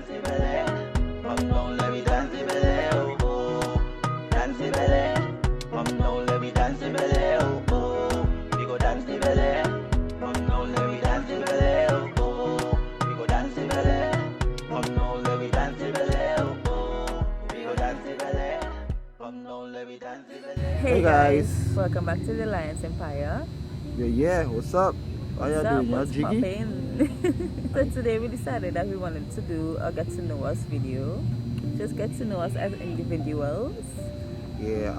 Come down, let me dance the belly, oh, oh. Dance the belly. Come down, let me dance the belly, oh, oh. We go dance the belly. Come down, let me dance the belly, oh, oh. We go dance the belly. Come down, let me dance the belly, oh, oh. We go dance the belly. Come down, let me dance the belly. Hey guys, welcome back to the Lyons Empire. Yeah, what's up? How you doing? What's You jiggy? poppin'? So today we decided that we wanted to do a get to know us video. Just get to know us as individuals. Yeah,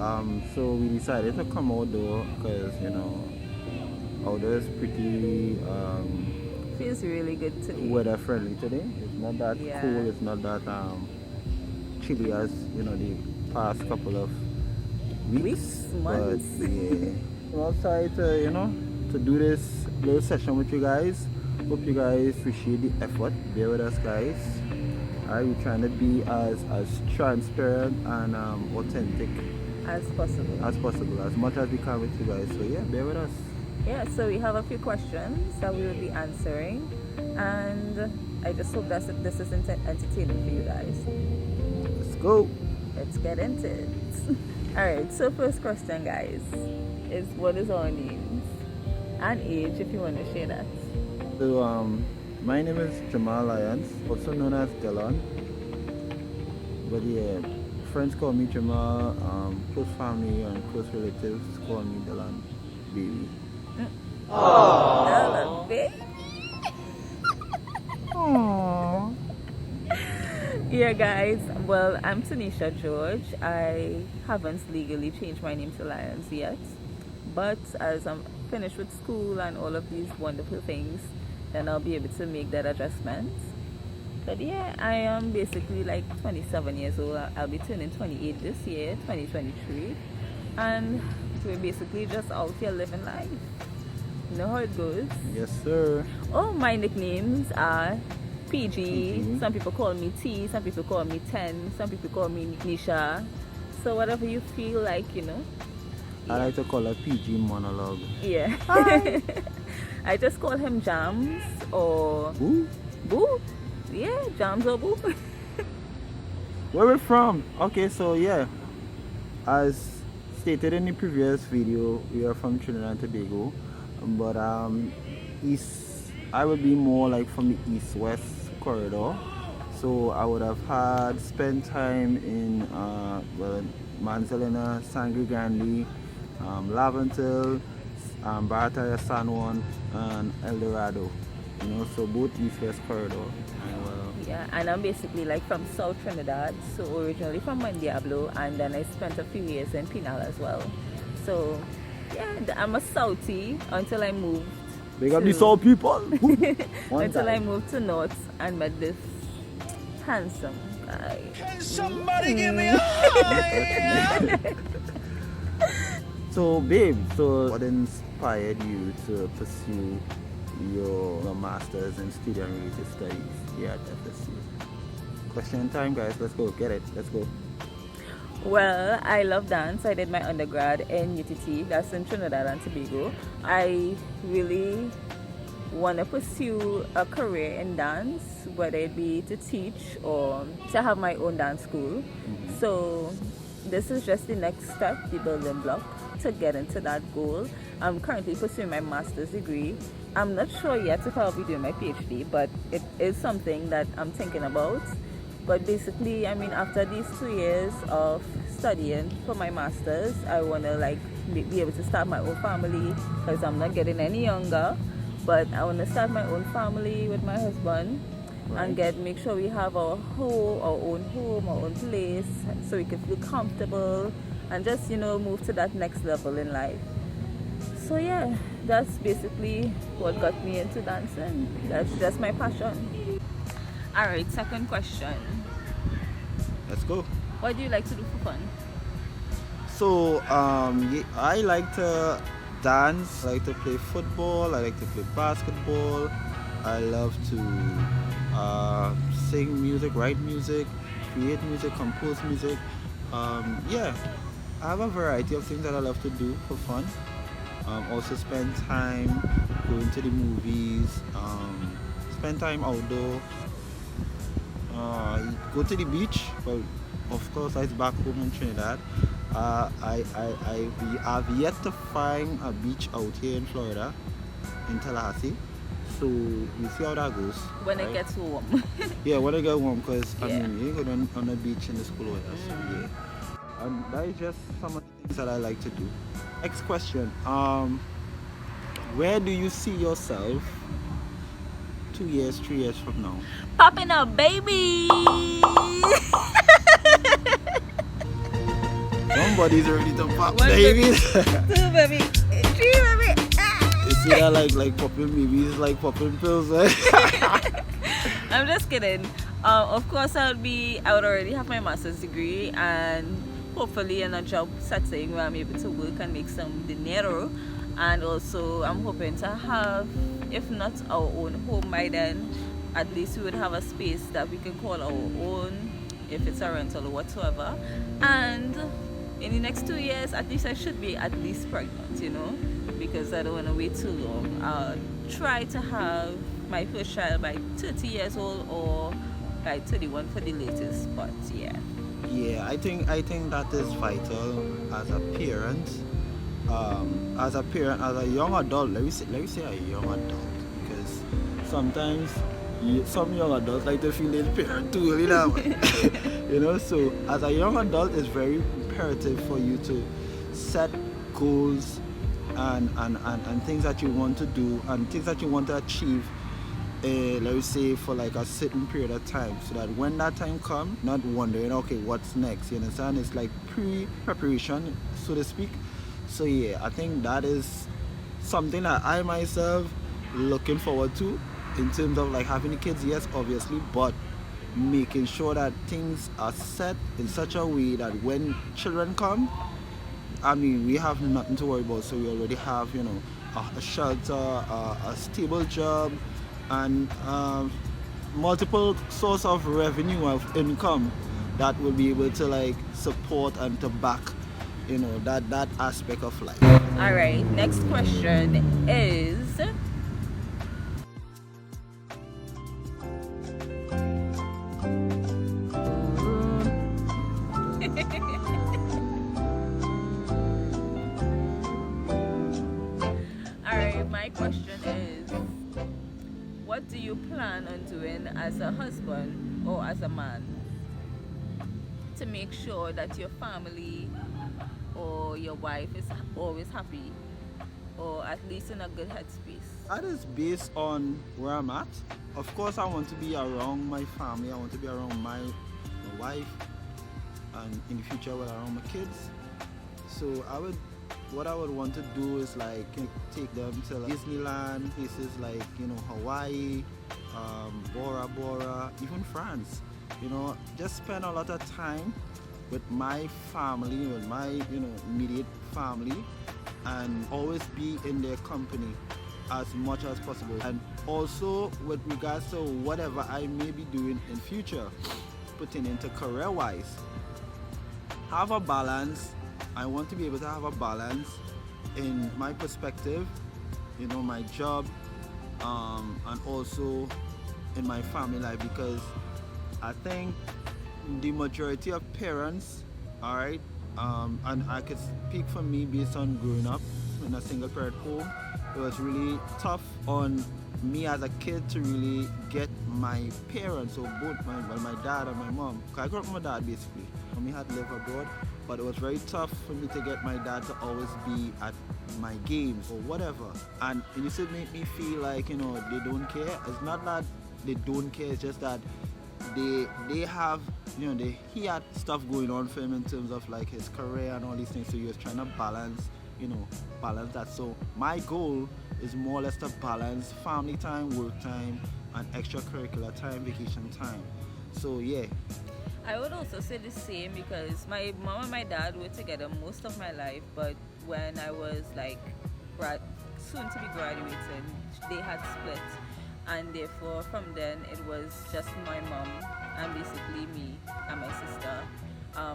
so we decided to come outdoor because, you know, outdoor is pretty Feels really good today. weather friendly today. It's not that Yeah. cool, it's not that chilly as, you know, the past couple of weeks. Months. But yeah, I'm outside to, you know, to do this little session with you guys. Hope you guys appreciate the effort. Bear with us, guys. Alright, we're trying to be as transparent and authentic As possible. as much as we can with you guys. So yeah, bear with us. Yeah, so we have a few questions that we will be answering, and I just hope that this is entertaining for you guys. Let's go. Let's get into it. Alright, so first question, guys, is what is our names and age, if you want to share that. So my name is Jamal Lyons, also known as Dylan. But yeah, friends call me Jamal, close family and close relatives call me Dylan baby. Aww. Baby. Aww. Yeah, guys, well, I'm Tanisha George. I haven't legally changed my name to Lyons yet, but as I'm finished with school and all of these wonderful things, then I'll be able to make that adjustment. But yeah, I am basically like 27 years old. I'll be turning 28 this year, 2023, and we're basically just out here living life. You know how it goes. Yes, sir. Oh, my nicknames are PG. PG. Some people call me T, some people call me 10, some people call me Nisha. So whatever you feel like, you know. I like to call a PG monologue. Yeah. I just call him Jams or Who? Boo. Yeah, Jams or Boo. Where we from? Okay, so yeah, as stated in the previous video, we are from Trinidad and Tobago, but I would be more like from the east-west corridor. So I would have spent time in Manzanilla, Sangre Grande, Laventil, Barataya, San Juan, and El Dorado. You know, so both east-west corridor. Yeah, and I'm basically like from South Trinidad, so originally from Diablo, and then I spent a few years in Pinal as well. So yeah, I'm a Southie until I moved. Big up the South people. Until I moved to North and met this handsome guy. Can somebody give me a high? So babe, so what inspired you to pursue your master's in student related studies here at FSU? Question time, guys. Let's go. Get it. Let's go. Well, I love dance. I did my undergrad in UTT, that's in Trinidad and Tobago. I really want to pursue a career in dance, whether it be to teach or to have my own dance school. So this is just the next step, the building block to get into that goal. I'm currently pursuing my master's degree. I'm not sure yet if I'll be doing my PhD, but it is something that I'm thinking about. But basically, I mean, after these 2 years of studying for my master's, I want to like be able to start my own family because I'm not getting any younger. But I want to start my own family with my husband and make sure we have our own home, our own place, so we can feel comfortable and just, you know, move to that next level in life. So yeah, that's basically what got me into dancing. That's just my passion. Alright, second question. Let's go. What do you like to do for fun? So I like to dance. I like to play football. I like to play basketball. I love to sing music, write music, create music, compose music. Yeah, I have a variety of things that I love to do for fun. Also spend time going to the movies, spend time outdoor. go to the beach. Well, of course, it's back home in Trinidad. We have yet to find a beach out here in Florida, in Tallahassee. So we'll see how that goes. When it gets warm. Yeah, when it gets warm, because I Yeah. mean, you ain't going on the beach in the school weather. So yeah. And that is just some of the things that I like to do. Next question. Where do you see yourself 2 years, 3 years from now? Popping up, baby! Somebody's ready to pop One babies. 2 baby, 3 baby. You see that like popping babies, like popping pills, right? I'm just kidding. Of course, I would already have my master's degree and hopefully in a job setting where I'm able to work and make some dinero. And also, I'm hoping to have, if not our own home by then, at least we would have a space that we can call our own, if it's a rental or whatsoever. And in the next 2 years, at least I should be at least pregnant, you know, because I don't want to wait too long. I'll try to have my first child by 30 years old or by 31 for the latest, but yeah. Yeah, I think that is vital as a parent. As a young adult, let me say a young adult, because sometimes some young adults like to feel they're parent too early now. You know, so as a young adult, it's very imperative for you to set goals and things that you want to do and things that you want to achieve. Let me say for like a certain period of time, so that when that time comes, not wondering, okay, what's next, you understand? It's like pre-preparation, so to speak. So yeah, I think that is something that I myself looking forward to in terms of like having the kids, yes, obviously, but making sure that things are set in such a way that when children come, I mean, we have nothing to worry about. So we already have, you know, a shelter, a stable job, and multiple source of revenue, of income that will be able to like support and to back, you know, that aspect of life. All right, next question is, all right, my question is, what do you plan on doing as a husband or as a man to make sure that your family or your wife is always happy, or at least in a good headspace? That is based on where I'm at. Of course, I want to be around my family. I want to be around my wife, and in the future, around my kids. So what I would want to do is like take them to like Disneyland, places like, you know, Hawaii, Bora Bora, even France. You know, just spend a lot of time with my family, with my, you know, immediate family, and always be in their company as much as possible. And also with regards to whatever I may be doing in future, putting into career-wise, have a balance. I want to be able to have a balance in my perspective, you know, my job, and also in my family life, because I think the majority of parents, all right, and I could speak for me based on growing up in a single parent home, it was really tough on me as a kid to really get my parents, or both my dad and my mom. I grew up with my dad basically. We had lived abroad, but it was very tough for me to get my dad to always be at my games or whatever. And it used to make me feel like, you know, they don't care. It's not that they don't care, it's just that they have, you know, he had stuff going on for him in terms of like his career and all these things, so he was trying to balance that. So my goal is more or less to balance family time, work time, and extracurricular time, vacation time. So yeah. I would also say the same, because my mom and my dad were together most of my life, but when I was like soon to be graduating, they had split, and therefore from then it was just my mom and basically me and my sister.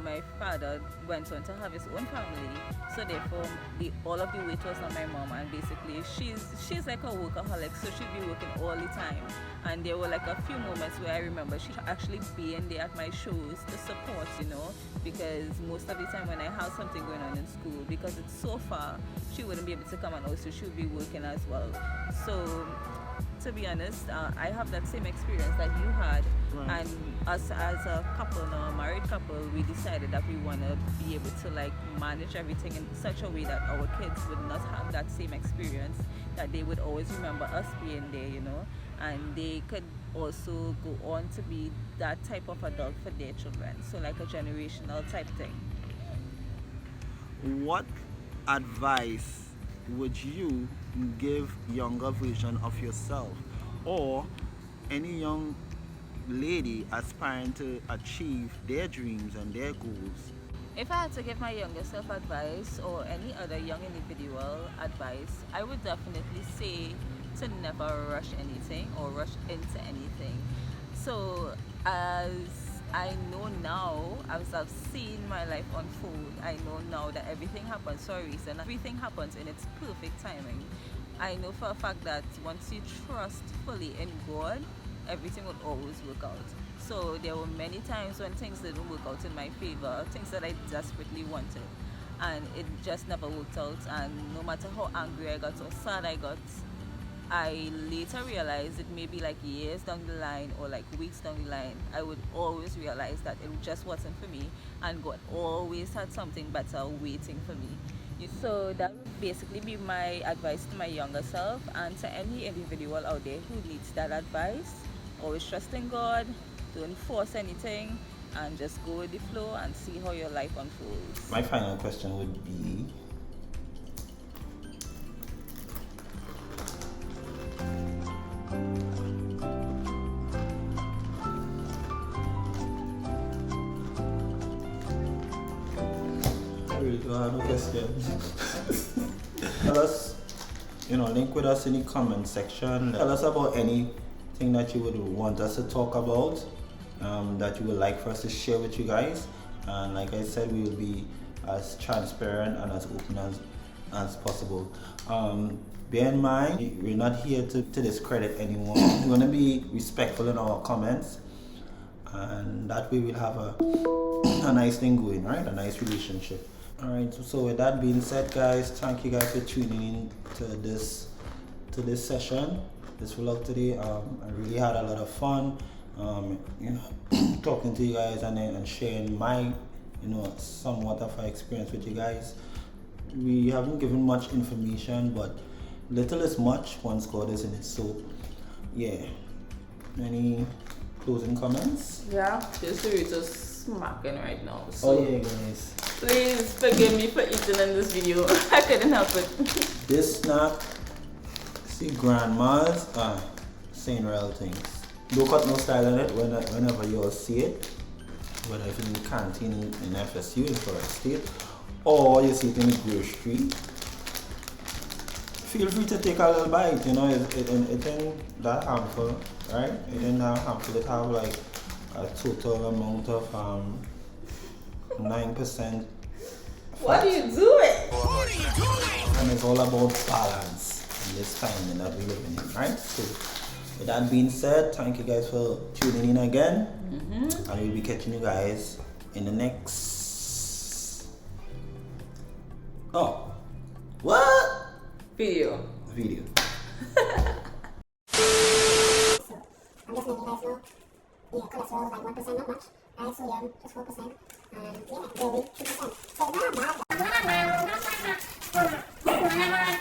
my father went on to have his own family, so therefore all of the weight was on my mom, and basically she's like a workaholic, so she'd be working all the time. And there were like a few moments where I remember she actually being there at my shows to support, you know, because most of the time when I have something going on in school, because it's so far, she wouldn't be able to come, and also she would be working as well. So to be honest, I have that same experience that you had. Right. And us as a couple now, a married couple, we decided that we want to be able to like manage everything in such a way that our kids would not have that same experience, that they would always remember us being there, you know, and they could also go on to be that type of adult for their children, so like a generational type thing. What advice would you give younger version of yourself, or any young lady aspiring to achieve their dreams and their goals? If I had to give my younger self advice, or any other young individual advice, I would definitely say to never rush anything or rush into anything. So as I know now, as I've seen my life unfold, I know now that everything happens for a reason. Everything happens in its perfect timing. I know for a fact that once you trust fully in God, everything will always work out. So there were many times when things didn't work out in my favor, things that I desperately wanted, and it just never worked out. And no matter how angry I got or sad I got, I later realized it may be like years down the line or like weeks down the line, I would always realize that it just wasn't for me, and God always had something better waiting for me. So that would basically be my advice to my younger self, and to any individual out there who needs that advice. Always trust in God, don't force anything, and just go with the flow and see how your life unfolds. My final question would be, no question. Tell us, link with us in the comment section. Tell us about anything that you would want us to talk about, that you would like for us to share with you guys. And like I said, we will be as transparent and as open as possible. Bear in mind, we're not here to discredit anyone. We're going to be respectful in our comments, and that way we'll have a nice thing going, right? A nice relationship. Alright, so with that being said, guys, thank you guys for tuning in to this session, this vlog today. I really had a lot of fun, talking to you guys and sharing my, somewhat of an experience with you guys. We haven't given much information, but little is much once God is in it. So, yeah. Any closing comments? Yeah, this is just smacking right now. So. Oh yeah, guys. Please forgive me for eating in this video. I couldn't help it. This snack, see grandma's saying real things. Don't cut no style on it whenever you all see it. Whether it's in the canteen in FSU in Florida State, or you see it in the grocery. Feel free to take a little bite, it ain't that harmful, right? It ain't that harmful. It have like a total amount of 9%. What are you doing? And it's all about balance in this time that we live in, right? So with that being said, thank you guys for tuning in again. And we'll be catching you guys in the next video. I'm just letting you guys know, cholesterol is like 1%, not much. Right, sodium just 4%, and yeah, dairy 3%. So not bad.